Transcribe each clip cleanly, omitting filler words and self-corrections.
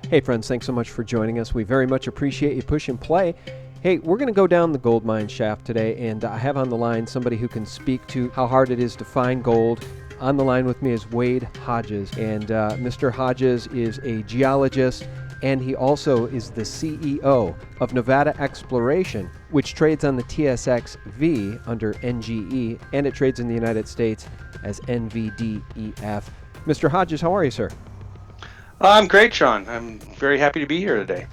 Hey friends, thanks so much for joining us. We very much appreciate you push and play. Hey, we're going to go down the gold mine shaft today, and I have on the line somebody who can speak to how hard it is to find gold. On the line with me is Wade Hodges, and Mr. Hodges is a geologist, and he also is the CEO of Nevada Exploration, which trades on the TSXV under NGE, and it trades in the United States as NVDEF. Mr. Hodges, how are you, sir? I'm great, Sean. I'm very happy to be here today.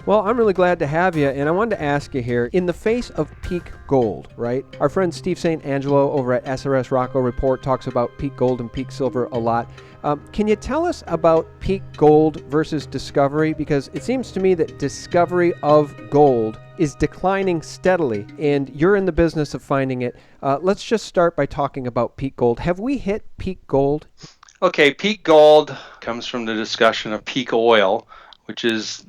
Well, I'm really glad to have you, and I wanted to ask you here, in the face of peak gold, right? Our friend Steve St. Angelo over at SRS Rocco Report talks about peak gold and peak silver a lot. Can you tell us about peak gold versus discovery? Because it seems to me that discovery of gold is declining steadily, and you're in the business of finding it. Let's just start by talking about peak gold. Have we hit peak gold? Okay, peak gold comes from the discussion of peak oil, which is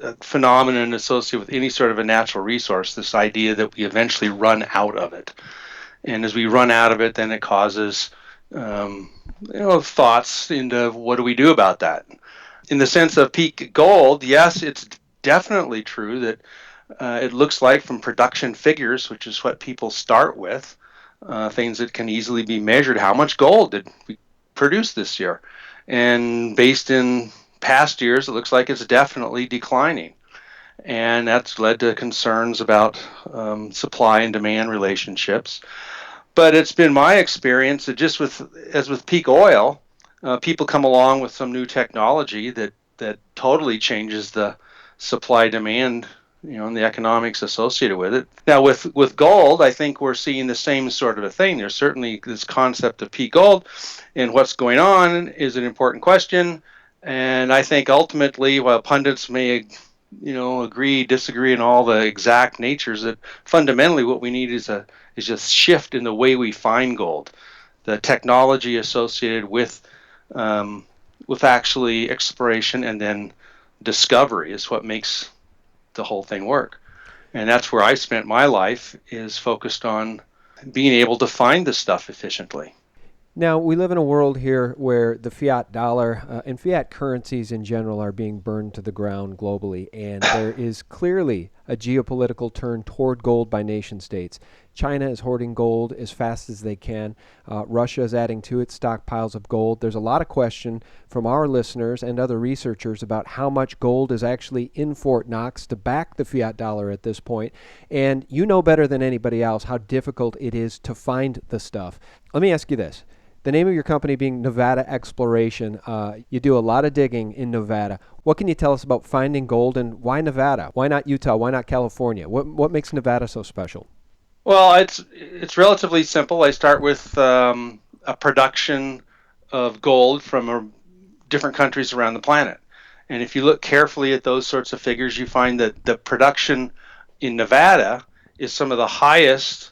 a phenomenon associated with any sort of a natural resource, this idea that we eventually run out of it. And as we run out of it, then it causes thoughts into what do we do about that? In the sense of peak gold, yes, it's definitely true that it looks like from production figures, which is what people start with, things that can easily be measured. How much gold did we produce this year? And based in past years, it looks like it's definitely declining. And that's led to concerns about supply and demand relationships. But it's been my experience that just as with peak oil, people come along with some new technology that totally changes the supply demand, and the economics associated with it. Now with gold, I think we're seeing the same sort of a thing. There's certainly this concept of peak gold, and what's going on is an important question. And I think ultimately, while pundits may agree, disagree, and all the exact natures, that fundamentally what we need is just shift in the way we find gold. The technology associated with actually exploration and then discovery is what makes the whole thing work. And that's where I spent my life, is focused on being able to find this stuff efficiently. Now, we live in a world here where the fiat dollar and fiat currencies in general are being burned to the ground globally, and there is clearly a geopolitical turn toward gold by nation states. China is hoarding gold as fast as they can. Russia is adding to its stockpiles of gold. There's a lot of question from our listeners and other researchers about how much gold is actually in Fort Knox to back the fiat dollar at this point. And you know better than anybody else how difficult it is to find the stuff. Let me ask you this. The name of your company being Nevada Exploration, you do a lot of digging in Nevada. What can you tell us about finding gold, and why Nevada? Why not Utah? Why not California? What makes Nevada so special? Well, it's relatively simple. I start with a production of gold from different countries around the planet. And if you look carefully at those sorts of figures, you find that the production in Nevada is some of the highest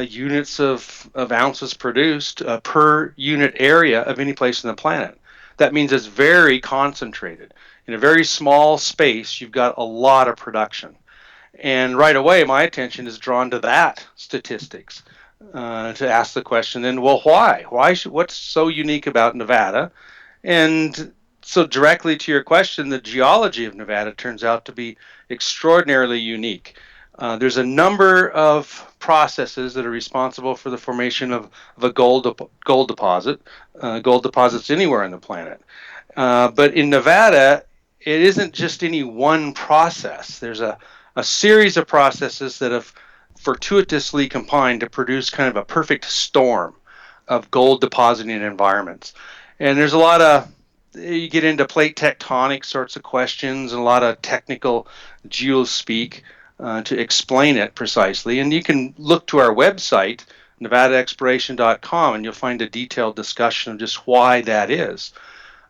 units of ounces produced per unit area of any place on the planet. That means it's very concentrated. In a very small space, you've got a lot of production. And right away, my attention is drawn to that statistics, to ask the question, then, well, why? What's so unique about Nevada? And so directly to your question, the geology of Nevada turns out to be extraordinarily unique. There's a number of processes that are responsible for the formation of a gold deposit, gold deposits anywhere on the planet. But in Nevada, it isn't just any one process. There's a series of processes that have fortuitously combined to produce kind of a perfect storm of gold depositing environments. And there's a lot of, you get into plate tectonic sorts of questions and a lot of technical geospeak to explain it precisely. And you can look to our website, nevadaexploration.com, and you'll find a detailed discussion of just why that is.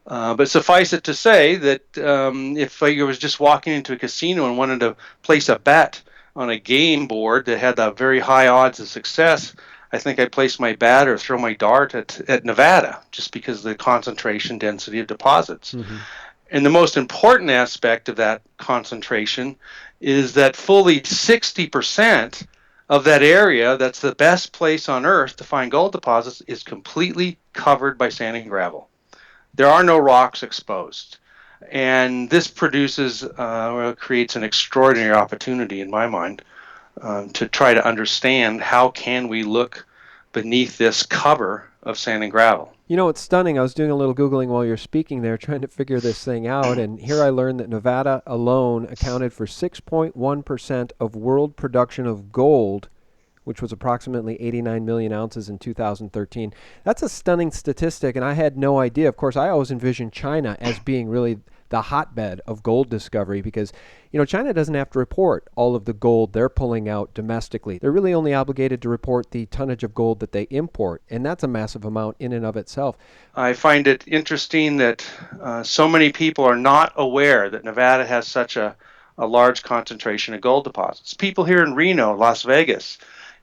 But suffice it to say that if I was just walking into a casino and wanted to place a bet on a game board that had a very high odds of success, I think I'd place my bat or throw my dart at Nevada, just because of the concentration density of deposits. Mm-hmm. And the most important aspect of that concentration is that fully 60% of that area, that's the best place on Earth to find gold deposits, is completely covered by sand and gravel. There are no rocks exposed. And this creates an extraordinary opportunity in my mind to try to understand how can we look beneath this cover of sand and gravel. You know, it's stunning. I was doing a little Googling while you're speaking there, trying to figure this thing out. And here I learned that Nevada alone accounted for 6.1% of world production of gold, which was approximately 89 million ounces in 2013. That's a stunning statistic, and I had no idea. Of course, I always envisioned China as being really the hotbed of gold discovery because, China doesn't have to report all of the gold they're pulling out domestically. They're really only obligated to report the tonnage of gold that they import, and that's a massive amount in and of itself. I find it interesting that so many people are not aware that Nevada has such a large concentration of gold deposits. People here in Reno, Las Vegas,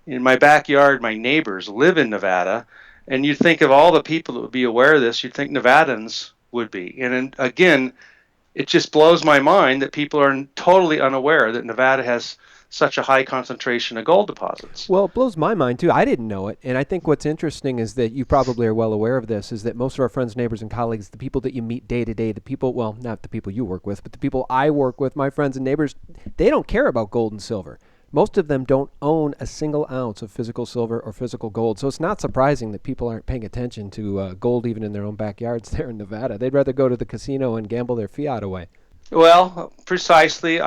in my backyard, my neighbors live in Nevada, and you'd think of all the people that would be aware of this, you'd think Nevadans would be. And again, it just blows my mind that people are totally unaware that Nevada has such a high concentration of gold deposits. Well, it blows my mind too. I didn't know it. And I think what's interesting is that you probably are well aware of this, is that most of our friends, neighbors, and colleagues, the people that you meet day to day, the people, well, not the people you work with, but the people I work with, my friends and neighbors, they don't care about gold and silver. Most of them don't own a single ounce of physical silver or physical gold. So it's not surprising that people aren't paying attention to gold even in their own backyards there in Nevada. They'd rather go to the casino and gamble their fiat away. Well, precisely.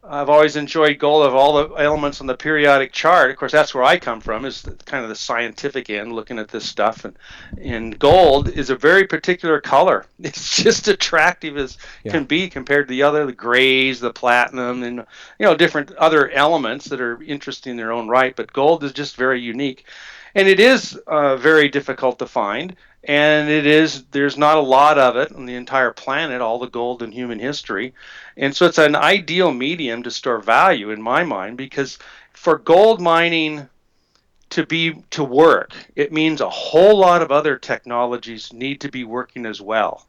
I've always enjoyed gold of all the elements on the periodic chart. Of course, that's where I come from, is kind of the scientific end, looking at this stuff. And gold is a very particular color. It's just attractive as can be compared to the grays, the platinum, and different other elements that are interesting in their own right. But gold is just very unique, and it is very difficult to find. And there's not a lot of it on the entire planet, all the gold in human history. And so it's an ideal medium to store value in my mind, because for gold mining to work, it means a whole lot of other technologies need to be working as well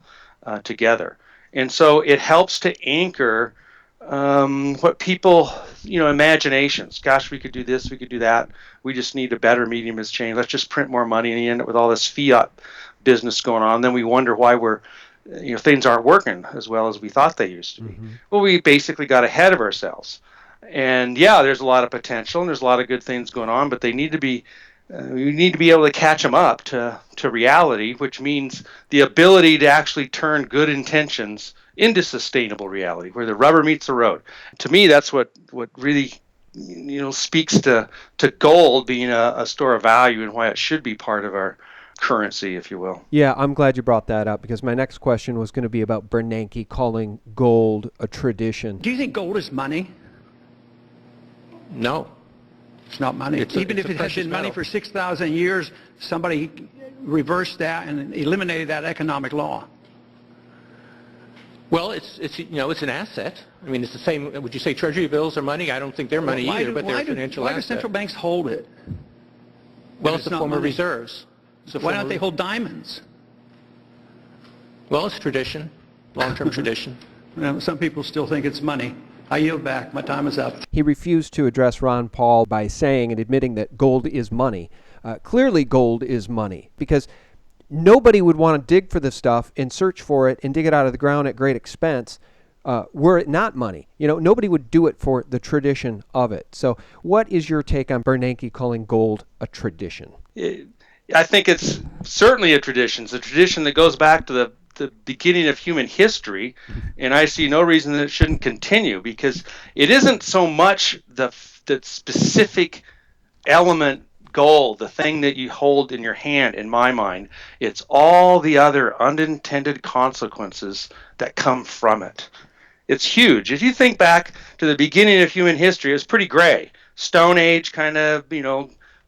together. And so it helps to anchor what people, imaginations. Gosh, we could do this, we could do that. We just need a better medium exchange. Let's just print more money, and you end up with all this fiat business going on. Then we wonder why things aren't working as well as we thought they used to be. Mm-hmm. Well, we basically got ahead of ourselves. And there's a lot of potential and there's a lot of good things going on, but they need to be we need to be able to catch them up to reality, which means the ability to actually turn good intentions into sustainable reality, where the rubber meets the road. To me, that's what really speaks to gold being a store of value and why it should be part of our currency, if you will. Yeah, I'm glad you brought that up, because my next question was going to be about Bernanke calling gold a tradition. Do you think gold is money? No. It's not money. Even if it has been money for 6,000 years, somebody reversed that and eliminated that economic law. Well, it's an asset. I mean, it's the same. Would you say Treasury bills are money? I don't think they're money either, but they're a financial asset. Why do central banks hold it? Well, it's a form of reserves. Why don't they hold diamonds? Well, it's tradition, long-term tradition. Some people still think it's money. I yield back. My time is up. He refused to address Ron Paul by saying and admitting that gold is money. Clearly, gold is money, because nobody would want to dig for this stuff and search for it and dig it out of the ground at great expense were it not money. Nobody would do it for the tradition of it. So what is your take on Bernanke calling gold a tradition? I think it's certainly a tradition. It's a tradition that goes back to the beginning of human history, and I see no reason that it shouldn't continue, because it isn't so much the specific element gold, the thing that you hold in your hand, in my mind. It's all the other unintended consequences that come from it. It's huge. If you think back to the beginning of human history, it was pretty gray. Stone Age kind of,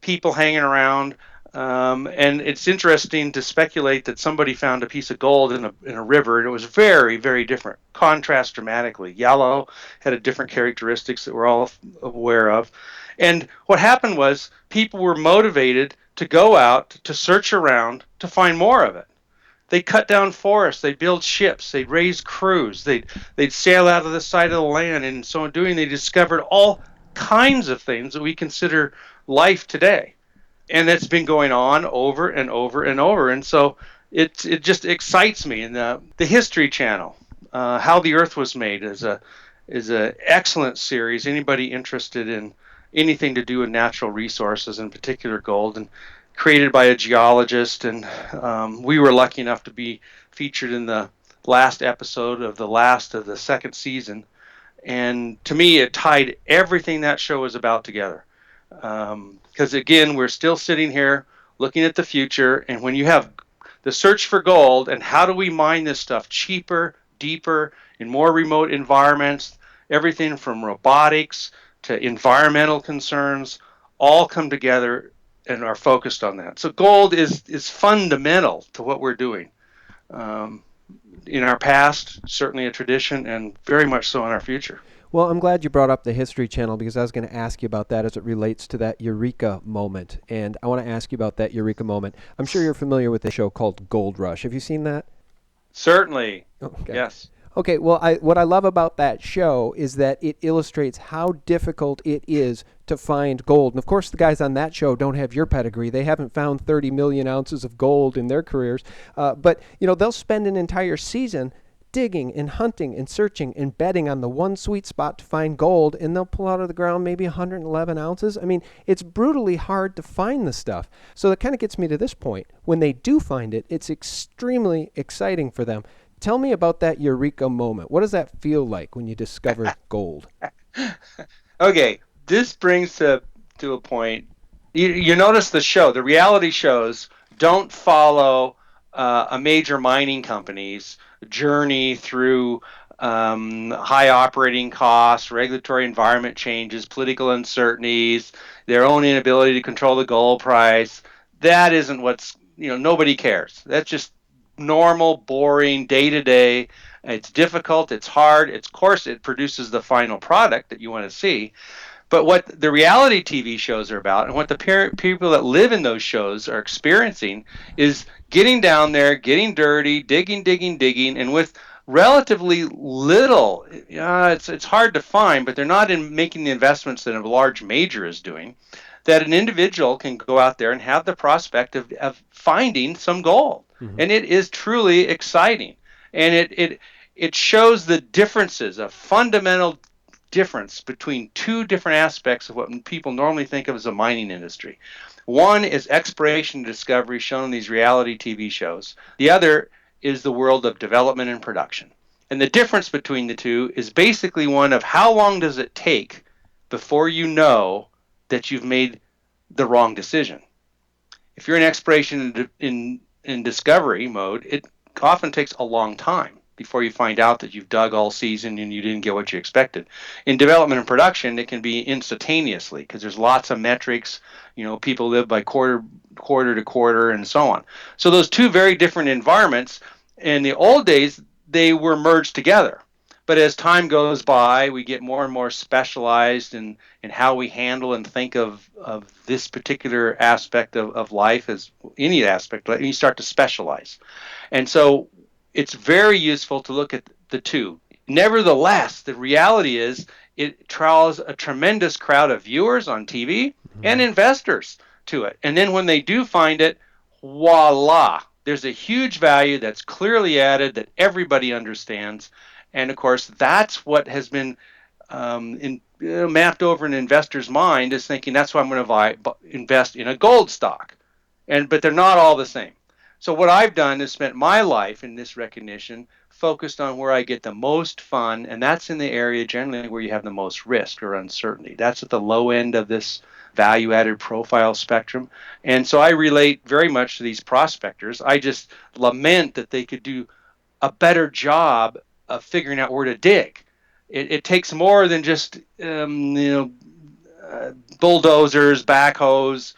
people hanging around. And it's interesting to speculate that somebody found a piece of gold in a river, and it was very, very different. Contrast dramatically. Yellow had a different characteristics that we're all aware of. And what happened was people were motivated to go out to search around to find more of it. They cut down forests, they'd build ships, they'd raise crews, they'd sail out of the side of the land, and so in doing they discovered all kinds of things that we consider life today. And that's been going on over and over and over. And so it just excites me. And the History Channel, How the Earth Was Made is a excellent series. Anybody interested in anything to do with natural resources, in particular gold, and created by a geologist. And we were lucky enough to be featured in the last episode of the last of the second season. And to me, it tied everything that show was about together. Because again, we're still sitting here looking at the future, and when you have the search for gold and how do we mine this stuff cheaper, deeper, in more remote environments, everything from robotics to environmental concerns all come together and are focused on that. So gold is fundamental to what we're doing. In our past, certainly a tradition, and very much so in our future. Well, I'm glad you brought up the History Channel because I was going to ask you about that as it relates to that Eureka moment. And I want to ask you about that Eureka moment. I'm sure you're familiar with a show called Gold Rush. Have you seen that? Certainly. Okay. Yes. Okay, well, what I love about that show is that it illustrates how difficult it is to find gold. And of course, the guys on that show don't have your pedigree. They haven't found 30 million ounces of gold in their careers. But, they'll spend an entire season digging and hunting and searching and betting on the one sweet spot to find gold, and they'll pull out of the ground maybe 111 ounces. I mean, it's brutally hard to find the stuff. So that kind of gets me to this point. When they do find it, it's extremely exciting for them. Tell me about that Eureka moment. What does that feel like when you discover gold? Okay, this brings to a point. You notice the reality shows don't follow a major mining company's journey through high operating costs, regulatory environment changes, political uncertainties, their own inability to control the gold price. That isn't nobody cares. That's just normal, boring, day-to-day. It's difficult, it's hard, of course it produces the final product that you want to see. But what the reality TV shows are about, and what the people that live in those shows are experiencing, is getting down there, getting dirty, digging, and with relatively little, it's hard to find, but they're not making the investments that a large major is doing, that an individual can go out there and have the prospect of finding some gold. Mm-hmm. And it is truly exciting. And it shows the differences, a fundamental difference between two different aspects of what people normally think of as a mining industry. One is exploration and discovery shown in these reality TV shows. The other is the world of development and production. And the difference between the two is basically one of how long does it take before you know that you've made the wrong decision. If you're in exploration in discovery mode, it often takes a long time before you find out that you've dug all season and you didn't get what you expected. In development and production, it can be instantaneously because there's lots of metrics. People live by quarter to quarter and so on. So those two very different environments, in the old days, they were merged together. But as time goes by, we get more and more specialized in how we handle and think of this particular aspect of life as any aspect, and you start to specialize. And so it's very useful to look at the two. Nevertheless, the reality is it draws a tremendous crowd of viewers on TV and investors to it. And then when they do find it, voila, there's a huge value that's clearly added that everybody understands. And of course, that's what has been mapped over an investor's mind, is thinking that's why I'm going to invest in a gold stock. But they're not all the same. So what I've done is spent my life in this recognition focused on where I get the most fun, and that's in the area generally where you have the most risk or uncertainty. That's at the low end of this value-added profile spectrum. And so I relate very much to these prospectors. I just lament that they could do a better job of figuring out where to dig. It takes more than just bulldozers, backhoes,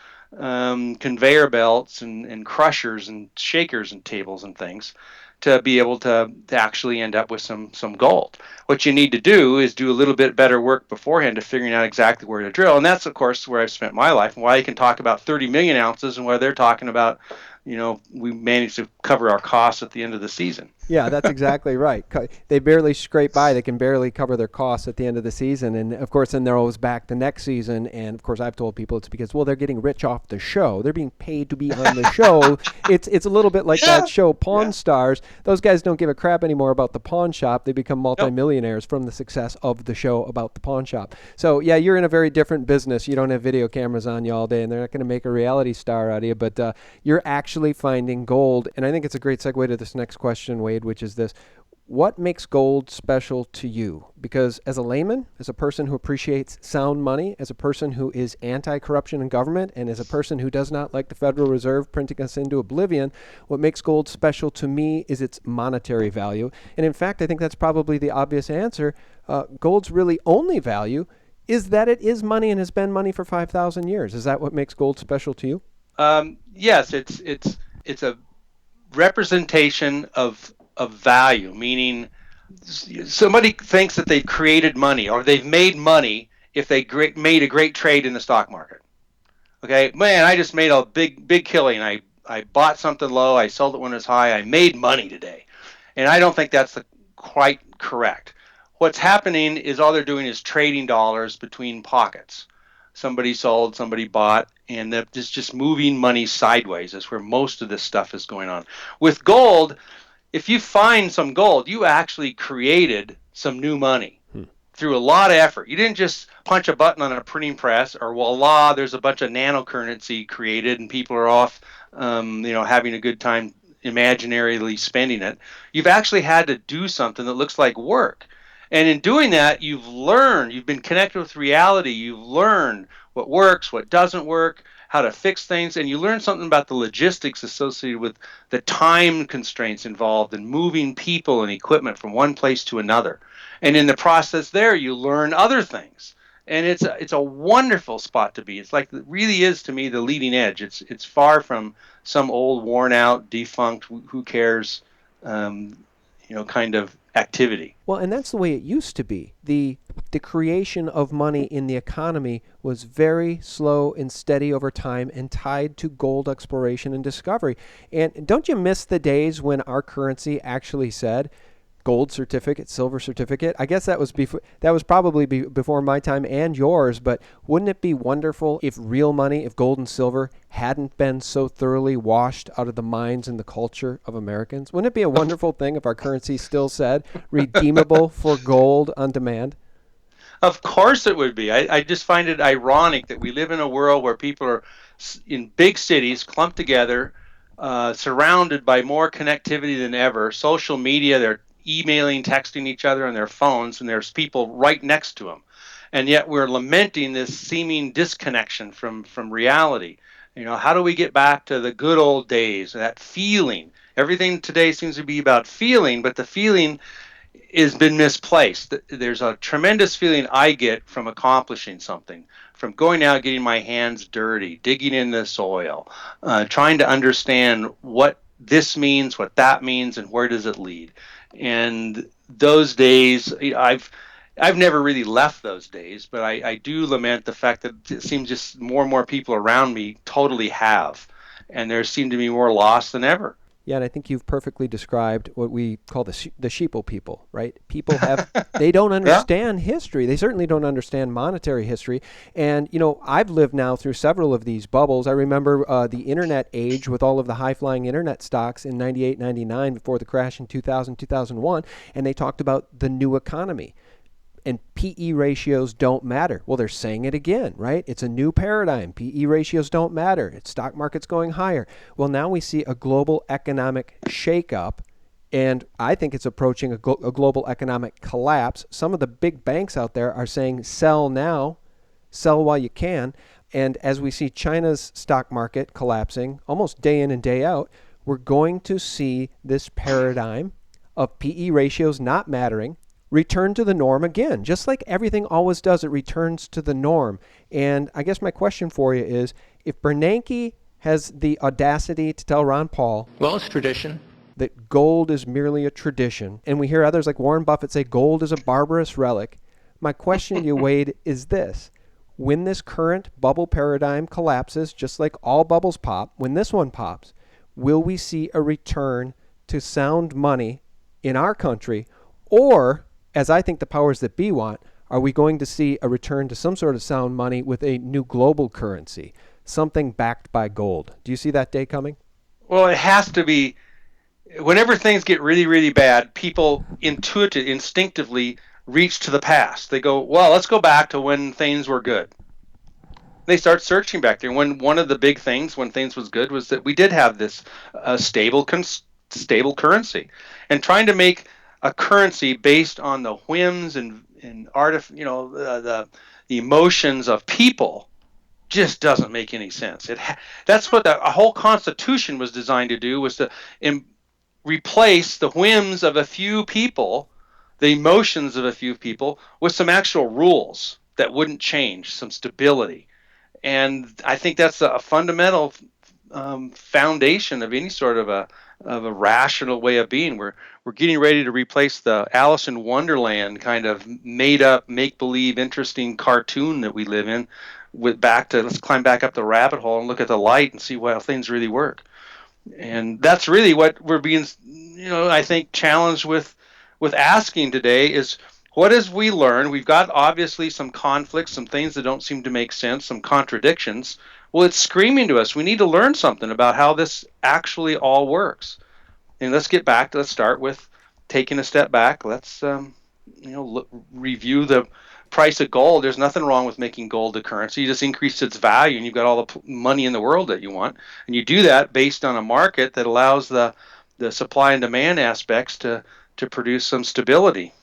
conveyor belts, and crushers and shakers and tables and things to be able to actually end up with some gold. What you need to do is do a little bit better work beforehand to figuring out exactly where to drill. And that's, of course, where I've spent my life, and why you can talk about 30 million ounces and where they're talking about, we managed to cover our costs at the end of the season. Yeah, that's exactly right. They barely scrape by. They can barely cover their costs at the end of the season. And of course, then they're always back the next season. And of course, I've told people it's because, well, they're getting rich off the show. They're being paid to be on the show. It's a little bit like that show, Pawn Stars. Those guys don't give a crap anymore about the pawn shop. They become multimillionaires from the success of the show about the pawn shop. So, yeah, you're in a very different business. You don't have video cameras on you all day, and they're not going to make a reality star out of you. But you're actually finding gold. And I think it's a great segue to this next question, Wade, which is this. What makes gold special to you? Because as a layman, as a person who appreciates sound money, as a person who is anti-corruption in government, and as a person who does not like the Federal Reserve printing us into oblivion, what makes gold special to me is its monetary value. And in fact, I think that's probably the obvious answer. Gold's really only value is that it is money and has been money for 5,000 years. Is that what makes gold special to you? Yes, it's a representation of value, meaning somebody thinks that they've created money or they've made money if they made a great trade in the stock market. Okay, man, I just made a big killing. I bought something low, I sold it when it was high, I made money today. And I don't think that's quite correct. What's happening is all they're doing is trading dollars between pockets. Somebody sold, somebody bought, and it's just moving money sideways. That's where most of this stuff is going on. With gold, if you find some gold, you actually created some new money through a lot of effort. You didn't just punch a button on a printing press or voila, there's a bunch of nanocurrency created and people are off, having a good time imaginarily spending it. You've actually had to do something that looks like work. And in doing that, you've learned, you've been connected with reality, you've learned what works, what doesn't work, how to fix things, and you learn something about the logistics associated with the time constraints involved in moving people and equipment from one place to another. And in the process there, you learn other things. And it's a wonderful spot to be. It's like, it really is to me the leading edge. It's far from some old, worn out, defunct, who cares, kind of activity. Well, and that's the way it used to be. The creation of money in the economy was very slow and steady over time and tied to gold exploration and discovery. And don't you miss the days when our currency actually said gold certificate, silver certificate? I guess that was probably before my time and yours, but wouldn't it be wonderful if real money, if gold and silver hadn't been so thoroughly washed out of the minds and the culture of Americans? Wouldn't it be a wonderful thing if our currency still said redeemable for gold on demand? Of course it would be. I just find it ironic that we live in a world where people are in big cities clumped together, surrounded by more connectivity than ever. Social media, they're emailing, texting each other on their phones, and there's people right next to them. And yet we're lamenting this seeming disconnection from reality. How do we get back to the good old days, that feeling? Everything today seems to be about feeling, but the feeling has been misplaced. There's a tremendous feeling I get from accomplishing something, from going out, getting my hands dirty, digging in the soil, trying to understand what this means, what that means, and where does it lead. And those days, I've never really left those days, but I do lament the fact that it seems just more and more people around me totally have, and there seem to be more lost than ever. Yeah, and I think you've perfectly described what we call the sheeple people, right? People they don't understand history. They certainly don't understand monetary history. And, I've lived now through several of these bubbles. I remember the internet age with all of the high-flying internet stocks in 98, 99 before the crash in 2000, 2001, and they talked about the new economy. And PE ratios don't matter. Well, they're saying it again, right? It's a new paradigm. PE ratios don't matter. Its stock market's going higher. Well, now we see a global economic shakeup, and I think it's approaching a global economic collapse. Some of the big banks out there are saying sell now, sell while you can. And as we see China's stock market collapsing almost day in and day out, we're going to see this paradigm of PE ratios not mattering return to the norm again. Just like everything always does, it returns to the norm. And I guess my question for you is, if Bernanke has the audacity to tell Ron Paul, well, it's tradition, that gold is merely a tradition, and we hear others like Warren Buffett say gold is a barbarous relic, my question to you, Wade, is this. When this current bubble paradigm collapses, just like all bubbles pop, when this one pops, will we see a return to sound money in our country? Or, as I think the powers that be want, are we going to see a return to some sort of sound money with a new global currency, something backed by gold? Do you see that day coming? Well, it has to be. Whenever things get really, really bad, people instinctively reach to the past. They go, well, let's go back to when things were good. They start searching back there. When one of the big things when things was good was that we did have this stable currency, and trying to make a currency based on the whims and the emotions of people just doesn't make any sense. That's what a whole constitution was designed to do, was to replace the whims of a few people, the emotions of a few people, with some actual rules that wouldn't change, some stability. And I think that's a fundamental foundation of any sort of a rational way of being. We're getting ready to replace the Alice in Wonderland kind of made up, make believe, interesting cartoon that we live in with let's climb back up the rabbit hole and look at the light and see how things really work. And that's really what we're being, I think, challenged with asking today is, what as we learn, we've got obviously some conflicts, some things that don't seem to make sense, some contradictions. Well, it's screaming to us. We need to learn something about how this actually all works. And let's start with taking a step back. Let's, review the price of gold. There's nothing wrong with making gold a currency. You just increase its value and you've got all the money in the world that you want. And you do that based on a market that allows the supply and demand aspects to produce some stability.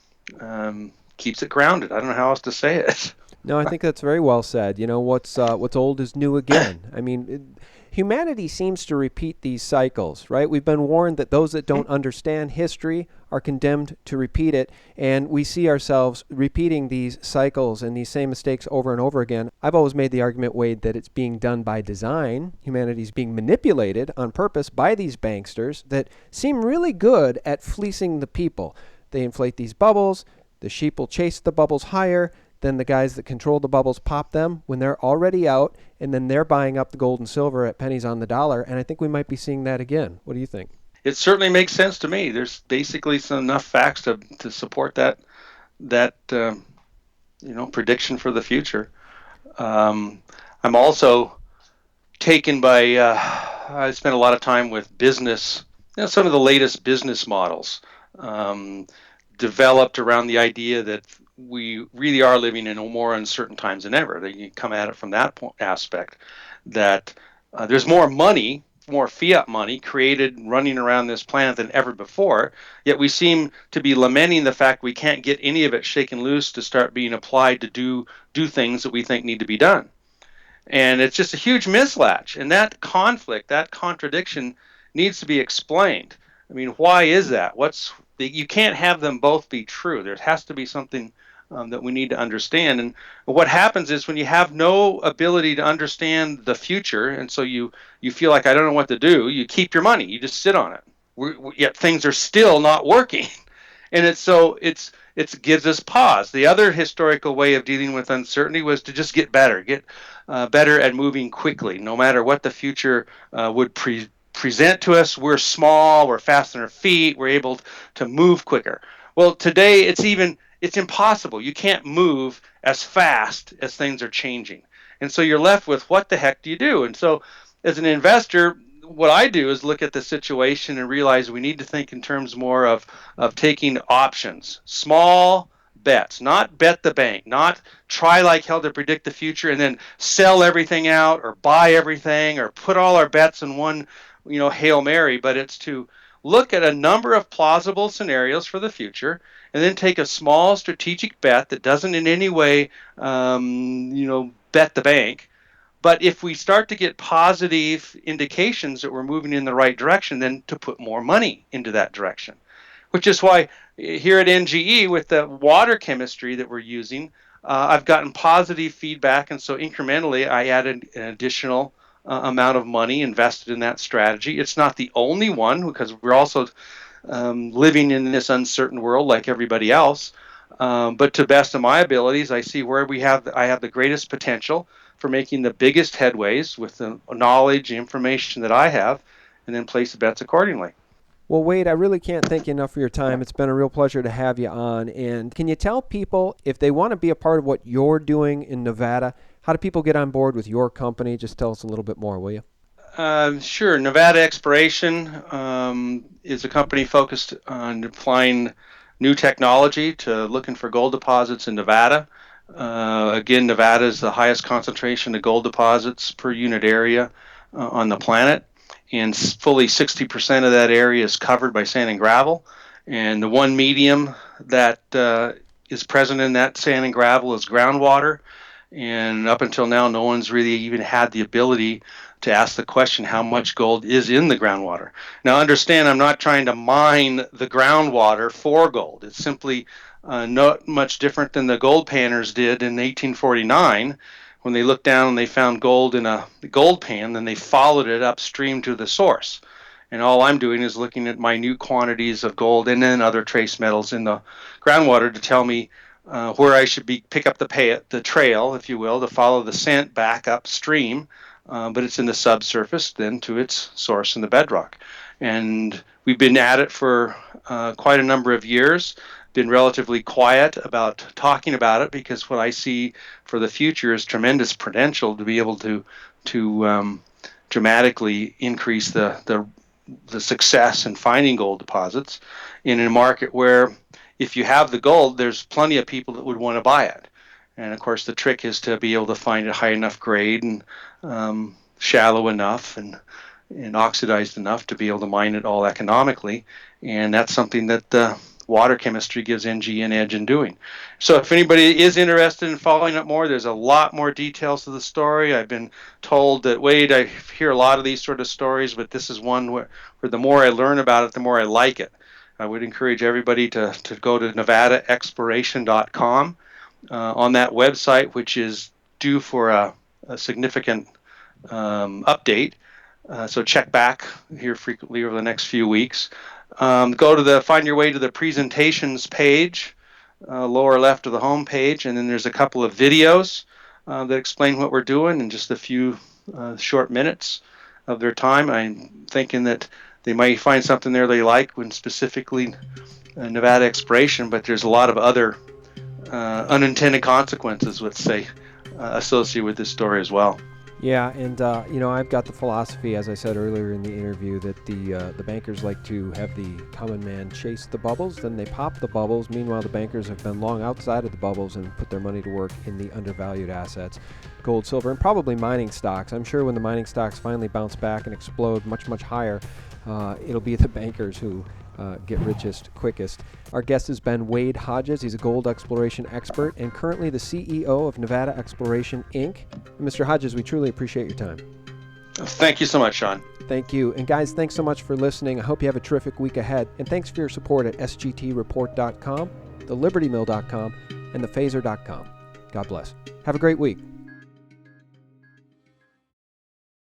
Keeps it grounded. I don't know how else to say it. No, I think that's very well said. What's old is new again. I mean, humanity seems to repeat these cycles, right? We've been warned that those that don't understand history are condemned to repeat it, and we see ourselves repeating these cycles and these same mistakes over and over again. I've always made the argument, Wade, that it's being done by design. Humanity's being manipulated on purpose by these banksters that seem really good at fleecing the people. They inflate these bubbles. The sheep will chase the bubbles higher. Then the guys that control the bubbles pop them when they're already out, and then they're buying up the gold and silver at pennies on the dollar. And I think we might be seeing that again. What do you think? It certainly makes sense to me. There's basically enough facts to support that prediction for the future. I'm also taken by. I spent a lot of time with business. Some of the latest business models developed around the idea that we really are living in more uncertain times than ever. That you come at it from that aspect, that there's more money, more fiat money created running around this planet than ever before, yet we seem to be lamenting the fact we can't get any of it shaken loose to start being applied to do things that we think need to be done. And it's just a huge mislatch. And that conflict, that contradiction needs to be explained. I mean, why is that? You can't have them both be true. There has to be something that we need to understand. And what happens is when you have no ability to understand the future, and so you feel like, I don't know what to do, you keep your money. You just sit on it. Yet things are still not working. And it gives us pause. The other historical way of dealing with uncertainty was to just get better at moving quickly, no matter what the future would present to us. We're small, we're fast on our feet, we're able to move quicker. Well, today it's impossible. You can't move as fast as things are changing. And so you're left with, what the heck do you do? And so as an investor, what I do is look at the situation and realize we need to think in terms more of taking options, small bets, not bet the bank, not try like hell to predict the future and then sell everything out or buy everything or put all our bets in one, Hail Mary, but it's to look at a number of plausible scenarios for the future and then take a small strategic bet that doesn't in any way, bet the bank. But if we start to get positive indications that we're moving in the right direction, then to put more money into that direction, which is why here at NGE with the water chemistry that we're using, I've gotten positive feedback. And so incrementally, I added an additional amount of money invested in that strategy. It's not the only one, because we're also living in this uncertain world like everybody else. But to best of my abilities, I see where I have the greatest potential for making the biggest headways with the knowledge, the information that I have, and then place the bets accordingly. Well, Wade, I really can't thank you enough for your time. It's been a real pleasure to have you on. And can you tell people, if they want to be a part of what you're doing in Nevada, how do people get on board with your company? Just tell us a little bit more, will you? Sure. Nevada Exploration is a company focused on applying new technology to looking for gold deposits in Nevada. Again, Nevada is the highest concentration of gold deposits per unit area on the planet, and fully 60% of that area is covered by sand and gravel. And the one medium that is present in that sand and gravel is groundwater. And up until now, no one's really even had the ability to ask the question how much gold is in the groundwater. Now, understand, I'm not trying to mine the groundwater for gold. It's simply not much different than the gold panners did in 1849 when they looked down and they found gold in a gold pan, then they followed it upstream to the source. And all I'm doing is looking at minute quantities of gold and then other trace metals in the groundwater to tell me where I should pick up the trail, if you will, to follow the scent back upstream, but it's in the subsurface then to its source in the bedrock. And we've been at it for quite a number of years, been relatively quiet about talking about it because what I see for the future is tremendous potential to be able to dramatically increase the success in finding gold deposits in a market where if you have the gold, there's plenty of people that would want to buy it. And of course, the trick is to be able to find it high enough grade and shallow enough and oxidized enough to be able to mine it all economically. And that's something that water chemistry gives NG an edge in doing. So if anybody is interested in following up more, there's a lot more details to the story. I've been told that, Wade, I hear a lot of these sort of stories, but this is one where the more I learn about it, the more I like it. I would encourage everybody to go to nevadaexploration.com. On that website, which is due for a significant update. So check back here frequently over the next few weeks. Find your way to the presentations page, lower left of the home page, and then there's a couple of videos that explain what we're doing in just a few short minutes of their time. I'm thinking that they might find something there they like when specifically Nevada exploration, but there's a lot of other unintended consequences, let's say, associated with this story as well. Yeah, and I've got the philosophy, as I said earlier in the interview, that the bankers like to have the common man chase the bubbles, then they pop the bubbles. Meanwhile, the bankers have been long outside of the bubbles and put their money to work in the undervalued assets, gold, silver, and probably mining stocks. I'm sure when the mining stocks finally bounce back and explode much, much higher, it'll be the bankers who get richest quickest. Our guest has been Wade Hodges. He's a gold exploration expert and currently the CEO of Nevada Exploration, Inc. Mr. Hodges, we truly appreciate your time. Thank you so much, Sean. Thank you. And guys, thanks so much for listening. I hope you have a terrific week ahead. And thanks for your support at sgtreport.com, thelibertymill.com, and thephaser.com. God bless. Have a great week.